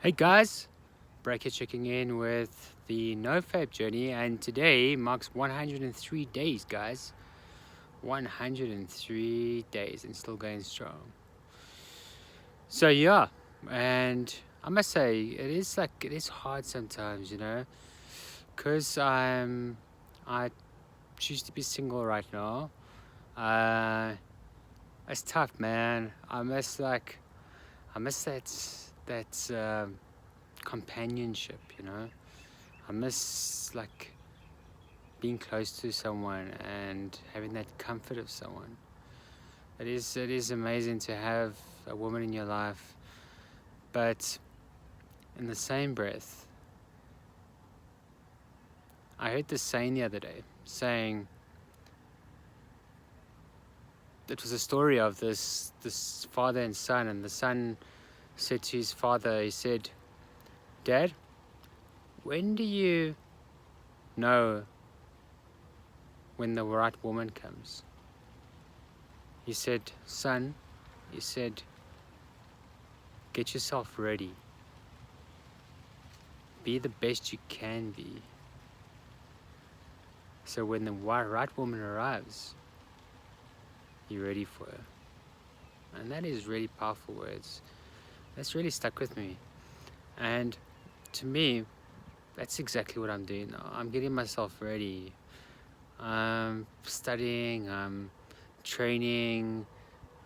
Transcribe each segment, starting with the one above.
Hey guys, Breaker checking in with the NoFap journey, and today marks 103 days, guys. 103 days and still going strong. So yeah, and I must say it is hard sometimes, because I choose to be single right now. Uh, it's tough, man. I miss that companionship, I miss being close to someone and having that comfort of someone. It is amazing to have a woman in your life, but in the same breath, I heard this saying the other day, saying it was a story of this father and son, and the son said to his father, he said, "Dad, when do you know when the right woman comes?" He said, "Son," he said, "get yourself ready. Be the best you can be. So when the right woman arrives, you're ready for her." And that is really powerful words. That's really stuck with me. And to me, that's exactly what I'm doing now. I'm getting myself ready. I'm studying, I'm training,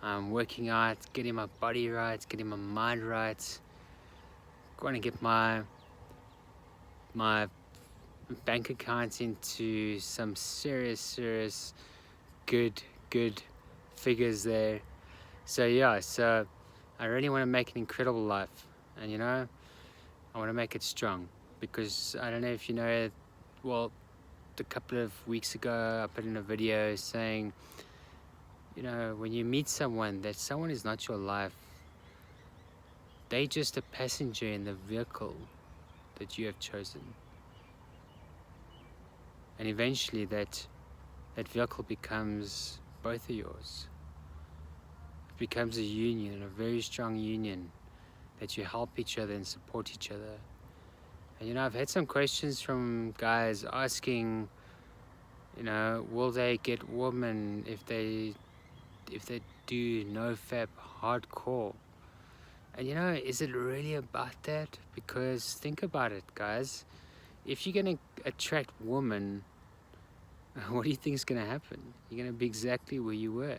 I'm working out, getting my body right, getting my mind right. Going to get my bank account into some serious good figures there. So yeah, so I really want to make an incredible life, and I want to make it strong, because I don't know if you know, well, a couple of weeks ago I put in a video saying, when you meet someone, that someone is not your life. They just a passenger in the vehicle that you have chosen, and eventually that vehicle becomes both of yours. It becomes a union, a very strong union, that you help each other and support each other. And I've had some questions from guys asking, will they get women if they do NoFap hardcore? And is it really about that? Because think about it, guys. If you're gonna attract women, what do you think is gonna happen? You're gonna be exactly where you were.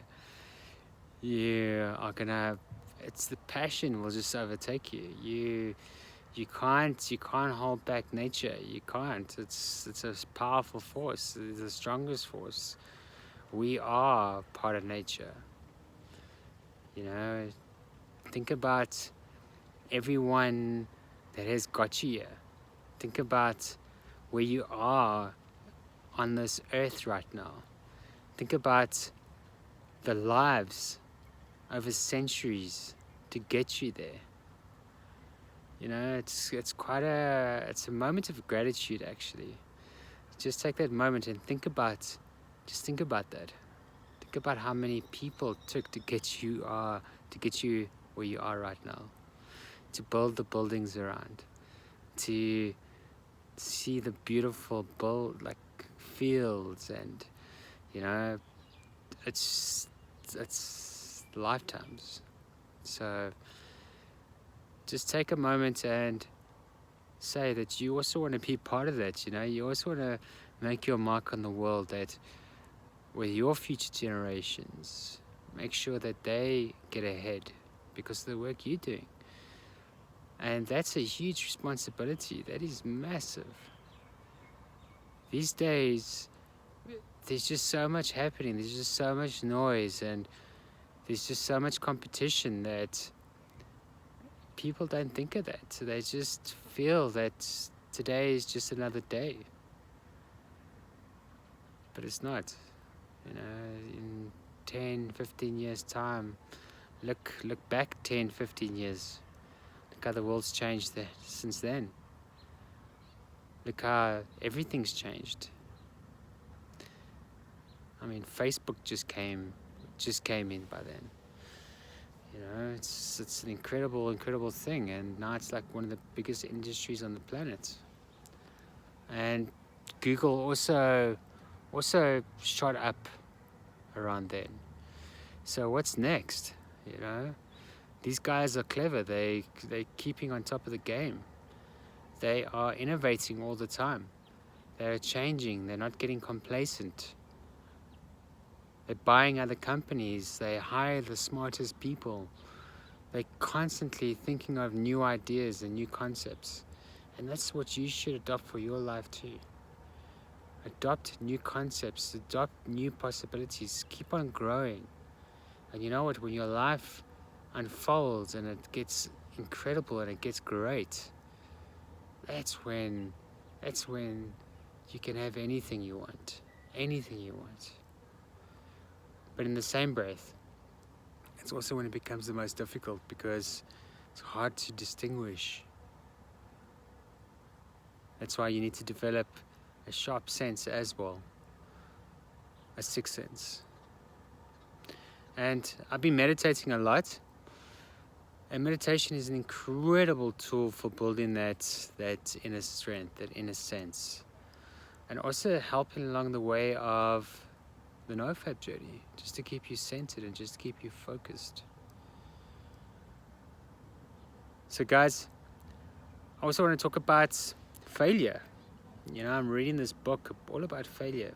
You are gonna. It's the passion will just overtake you. You can't hold back nature. You can't. It's a powerful force. It's the strongest force. We are part of nature. Think about everyone that has got you here. Think about where you are on this earth right now. Think about the lives over centuries to get you there. It's quite it's a moment of gratitude, actually. Just take that moment and think about that. Think about how many people took to get you where you are right now, to build the buildings around, to see the beautiful fields, and it's lifetimes. So just take a moment and say that you also want to be part of that. You also want to make your mark on the world, that with your future generations, make sure that they get ahead because of the work you're doing. And that's a huge responsibility. That is massive. These days, there's just so much happening. There's just so much noise, and there's just so much competition that people don't think of that. So they just feel that today is just another day. But it's not. In 10, 15 years' time, look back 10, 15 years. Look how the world's changed since then. Look how everything's changed. I mean, Facebook just came in by then. You know, it's an incredible thing, and now it's like one of the biggest industries on the planet. And Google also shot up around then. So what's next? You know, these guys are clever. They're keeping on top of the game. They are innovating all the time. They're changing. They're not getting complacent. They're buying other companies. They hire the smartest people. They're constantly thinking of new ideas and new concepts. And that's what you should adopt for your life too. Adopt new concepts, adopt new possibilities, keep on growing. And you know what, when your life unfolds and it gets incredible and it gets great, that's when you can have anything you want. Anything you want. But in the same breath, it's also when it becomes the most difficult, because it's hard to distinguish. That's why you need to develop a sharp sense as well, a sixth sense. And I've been meditating a lot, and meditation is an incredible tool for building that inner strength, that inner sense, and also helping along the way of the NoFap journey, just to keep you centered and just to keep you focused. So guys, I also want to talk about failure. You know, I'm reading this book all about failure.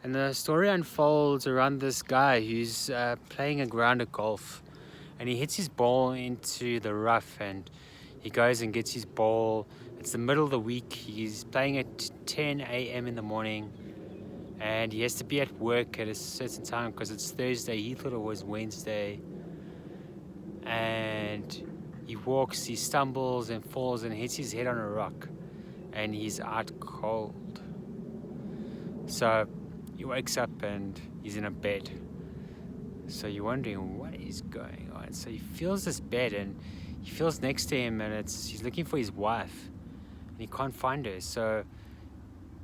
And the story unfolds around this guy who's playing a round of golf. And he hits his ball into the rough, and he goes and gets his ball. It's the middle of the week. He's playing at 10 a.m. in the morning. And he has to be at work at a certain time because it's Thursday. He thought it was Wednesday. And he walks, he stumbles and falls and hits his head on a rock. And he's out cold. So he wakes up and he's in a bed. So you're wondering what is going on. So he feels this bed, and he feels next to him, and he's looking for his wife. And he can't find her. So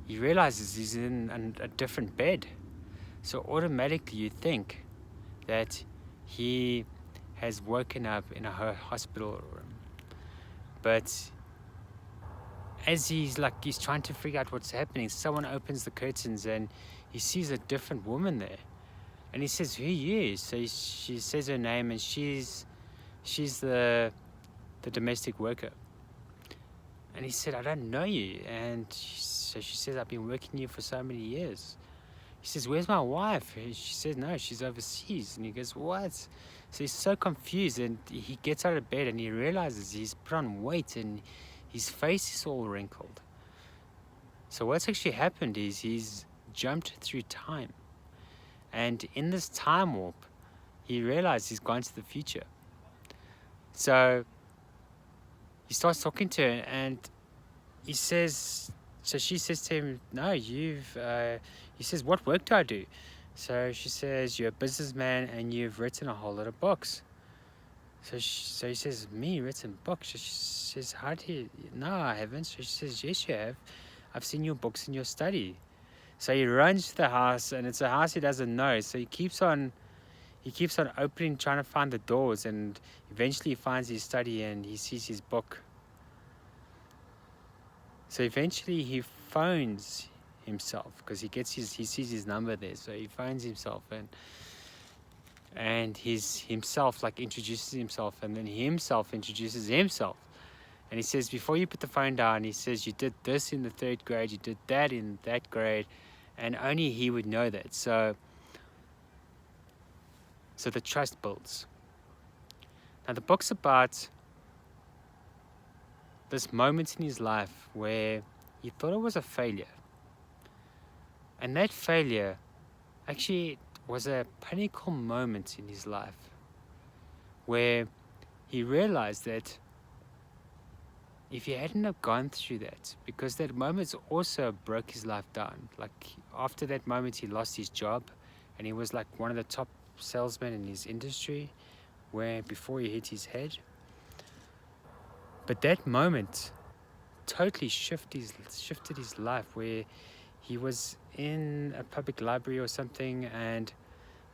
he realizes he's in a different bed. So automatically you think that he has woken up in a hospital room. But as he's trying to figure out what's happening, someone opens the curtains and he sees a different woman there. And he says, "Who are you?" So she says her name, and she's the domestic worker. And he said, "I don't know you." And so she says, "I've been working here for so many years." He says, "Where's my wife?" And she says, "No, she's overseas." And he goes, "What?" So he's so confused, and he gets out of bed and he realizes he's put on weight and his face is all wrinkled. So what's actually happened is he's jumped through time. And in this time warp, he realized he's gone to the future. So he starts talking to her, and he says, so she says to him, "No, he says, "What work do I do?" So she says, "You're a businessman and you've written a whole lot of books." So he says, "Me, written books?" So she says, "How do you?" "No, I haven't." So she says, "Yes, you have. I've seen your books in your study." So he runs to the house, and it's a house he doesn't know. So he keeps on opening, trying to find the doors, and eventually he finds his study and he sees his book. So eventually he phones himself, because he sees his number there. So he phones himself, and himself introduces himself, and then he himself introduces himself. And he says, "Before you put the phone down," he says, "you did this in the 3rd grade, you did that in that grade," and only he would know that. So the trust builds. Now the book's about this moment in his life where he thought it was a failure. And that failure actually was a pinnacle moment in his life, where he realized that if he hadn't have gone through that, because that moment also broke his life down. After that moment, he lost his job, and he was one of the top salesmen in his industry, where before he hit his head. But that moment totally shifted his life, where he was in a public library or something, and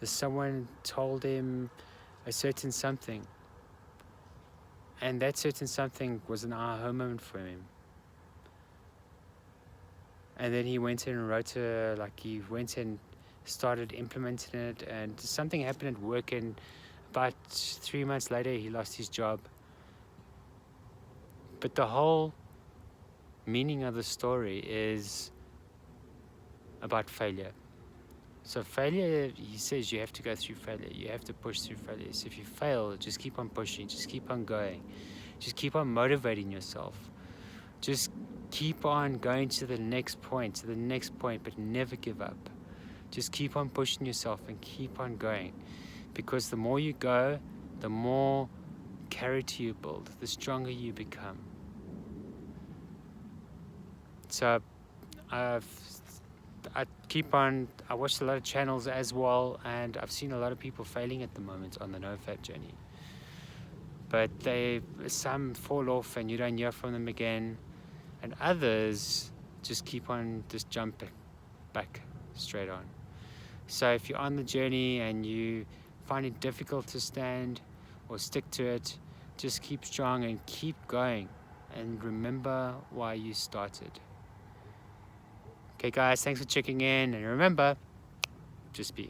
someone told him a certain something. And that certain something was an aha moment for him. And then he went in and wrote he went and started implementing it, and something happened at work, and about 3 months later he lost his job. But the whole meaning of the story is about failure. So failure, he says, you have to go through failure. You have to push through failure. So if you fail, just keep on pushing. Just keep on going. Just keep on motivating yourself. Just keep on going to the next point, but never give up. Just keep on pushing yourself and keep on going. Because the more you go, the more character you build, the stronger you become. So I watched a lot of channels as well, and I've seen a lot of people failing at the moment on the NoFap journey. But some fall off and you don't hear from them again, and others just keep on just jumping back straight on. So if you're on the journey and you find it difficult to stand or stick to it, just keep strong and keep going, and remember why you started. Okay guys, thanks for checking in, and remember, just be.